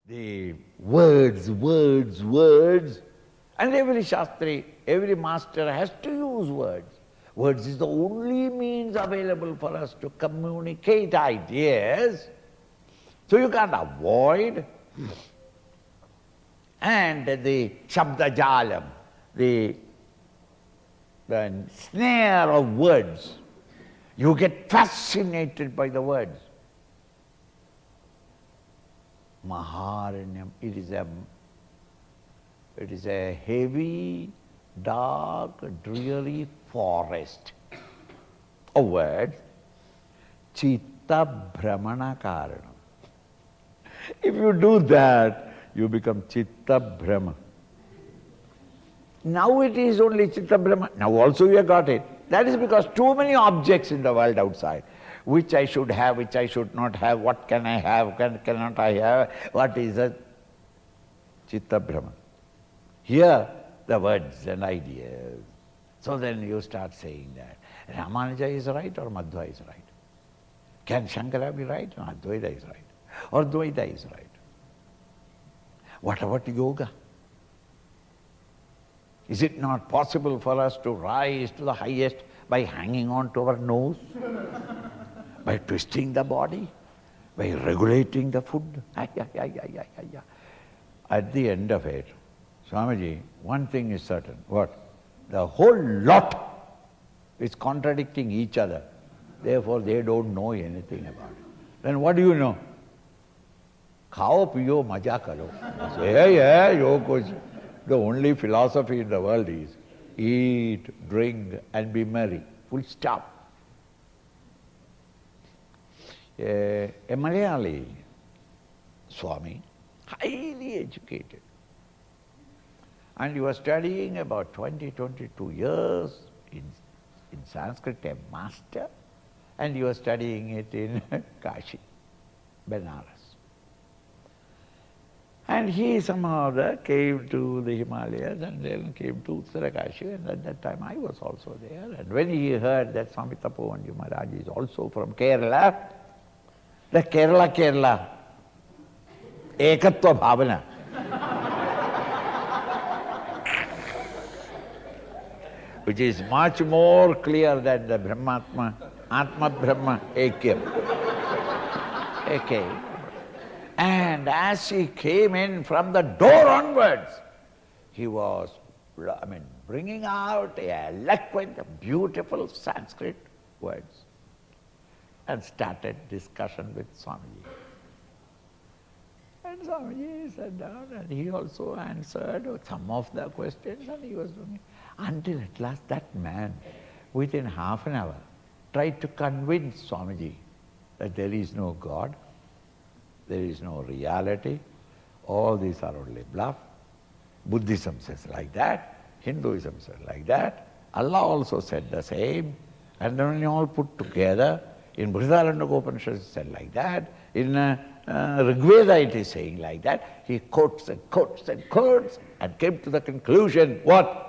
The words, words, words. And every Shastri, every master has to use words. Words is the only means available for us to communicate ideas. So you can't avoid. And the Shabda Jalam, the snare of words. You get fascinated by the words. Maharanyam, it is a heavy, dark, dreary forest of words. Chitta Brahmana Karanam. If you do that, you become Chitta Brahma. Now it is only Chitta Brahma. Now also you have got it. That is because too many objects in the world outside. Which I should have, which I should not have, what can I have, cannot I have, what is a Chitta Brahma. Here, the words and ideas. So then you start saying that Ramanuja is right or Madhva is right. Can Shankara be right or Advaita is right? Or Dvaita is right? What about yoga? Is it not possible for us to rise to the highest by hanging on to our nose? By twisting the body? By regulating the food? At the end of it, Swamiji, one thing is certain. What? The whole lot is contradicting each other. Therefore, they don't know anything about it. Then what do you know? Khao piyo maja karo. The only philosophy in the world is eat, drink and be merry. Full stop. A Malayali Swami, highly educated. And he was studying about 22 years in Sanskrit, a master, and he was studying it in Kashi, Benares. And he somehow came to the Himalayas and then came to Uttarakanshi, and at that time I was also there. And when he heard that Swami Tapovan Maharaj is also from Kerala, the Kerala, Ekatva Bhavana. Which is much more clear than the Brahmatma, Atma Brahma, Ekyam. Okay. And as he came in from the door onwards, he was, bringing out eloquent, beautiful Sanskrit words and started discussion with Swamiji. And Swamiji sat down and he also answered some of the questions and he was doing it. Until at last that man, within half an hour, tried to convince Swamiji that there is no God, there is no reality, all these are only bluff. Buddhism says like that, Hinduism says like that, Allah also said the same, and when you all put together, in Brihadaranyaka it said like that, in Rigveda it is saying like that. He quotes and quotes and quotes and came to the conclusion, what?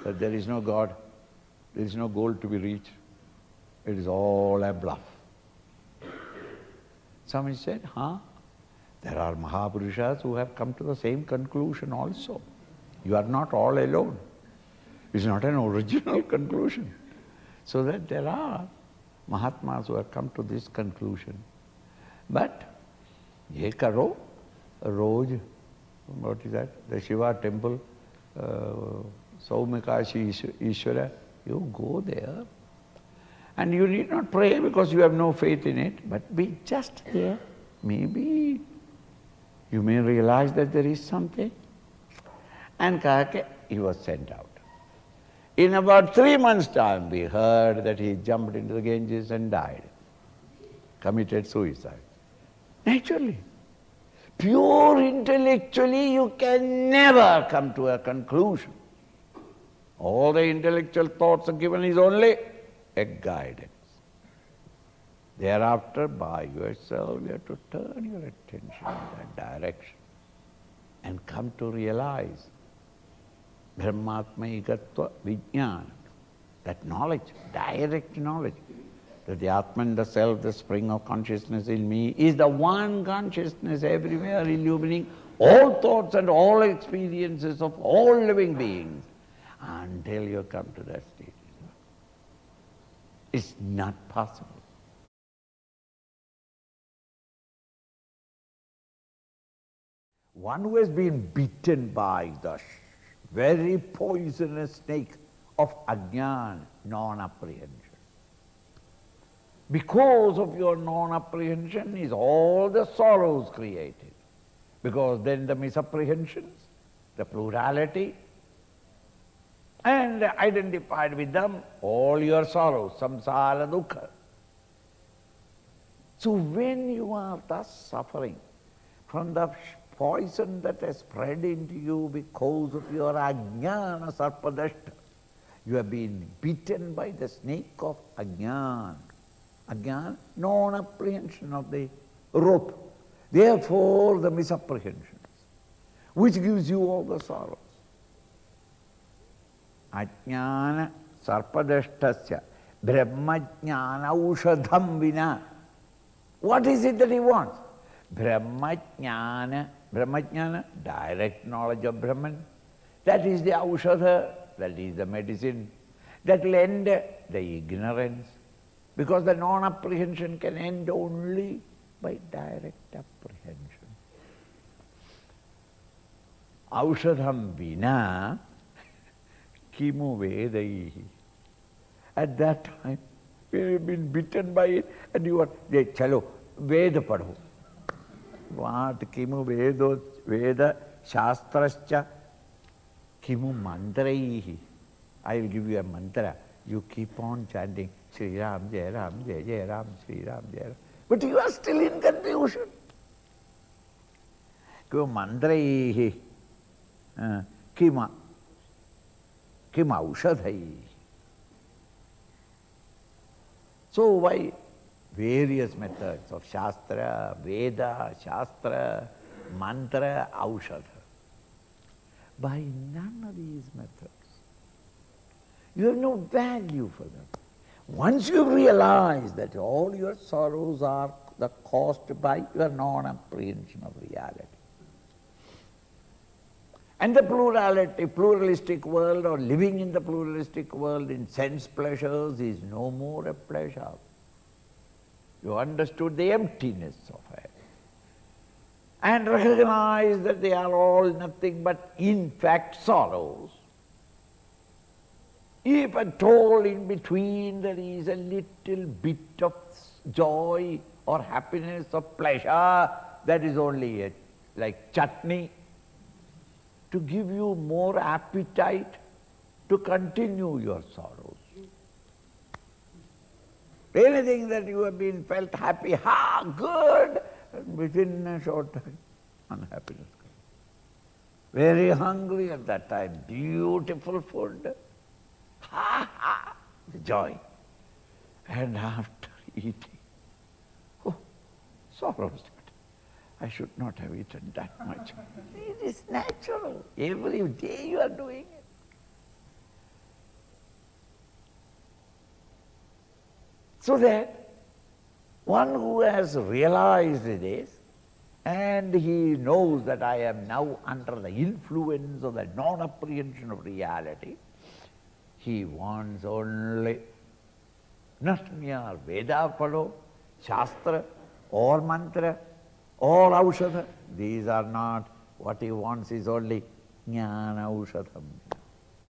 That there is no God, there is no goal to be reached. It is all a bluff. Somebody said, there are Mahapurushas who have come to the same conclusion also. You are not all alone. It's not an original conclusion. So that there are Mahatmas who have come to this conclusion. But, ye karo, Roj, what is that? The Shiva temple, Saumikashi Ishvara, you go there. And you need not pray because you have no faith in it, but be just there. Maybe you may realize that there is something. And Kahake, he was sent out. In about 3 months' time, we heard that he jumped into the Ganges and died, committed suicide. Naturally. Pure intellectually, you can never come to a conclusion. All the intellectual thoughts are given is only a guidance. Thereafter, by yourself, you have to turn your attention in that direction and come to realize Brahmatmaikatva Vijnana, that knowledge, direct knowledge, that the Atman, the self, the spring of consciousness in me, is the one consciousness everywhere illumining all thoughts and all experiences of all living beings until you come to that state. It's not possible. One who has been bitten by the very poisonous snake of ajnana, non-apprehension. Because of your non-apprehension is all the sorrows created. Because then the misapprehensions, the plurality, and identified with them all your sorrows, samsara dukkha. So when you are thus suffering from the poison that has spread into you because of your ajnana sarpadashta, you have been bitten by the snake of ajnana. Ajnana, non-apprehension of the rope. Therefore, the misapprehensions, which gives you all the sorrows. Ajnana sarpadashtasya brahmajnana ushadham vina. What is it that he wants? Brahmajnana, direct knowledge of Brahman. That is the aushadha, that is the medicine. That will end the ignorance. Because the non-apprehension can end only by direct apprehension. Aushadham vina kimu vedaihi. At that time, you have been bitten by it and you are, chalo, veda padho. What kimu vedo, veda shastrascha kimu mantraihi. I will give you a mantra. You keep on chanting Sri Ram, Jai Ram, Jai Jai Ram, Sri Ram, Jai Ram. But you are still in confusion. Kimu mantraihi. Kima aushadhaihi. So by various methods of Shastra, Veda, Shastra, Mantra, Aushadha, by none of these methods, you have no value for them. Once you realize that all your sorrows are caused by your non-apprehension of reality, and the pluralistic world, or living in the pluralistic world in sense pleasures, is no more a pleasure. You understood the emptiness of it and recognize that they are all nothing but in fact sorrows. If at all in between there is a little bit of joy or happiness or pleasure, that is only like chutney to give you more appetite to continue your sorrows. Anything that you have been felt happy, good, and within a short time, unhappiness comes. Very hungry at that time, beautiful food, the joy. And after eating, sorrows. I should not have eaten that much. It is natural. Every day you are doing it. So that one who has realized this, and he knows that I am now under the influence of the non-apprehension of reality, he wants only not mere Veda pado, Shastra or Mantra, or aushadha. These are not. What he wants is only jnana aushadham.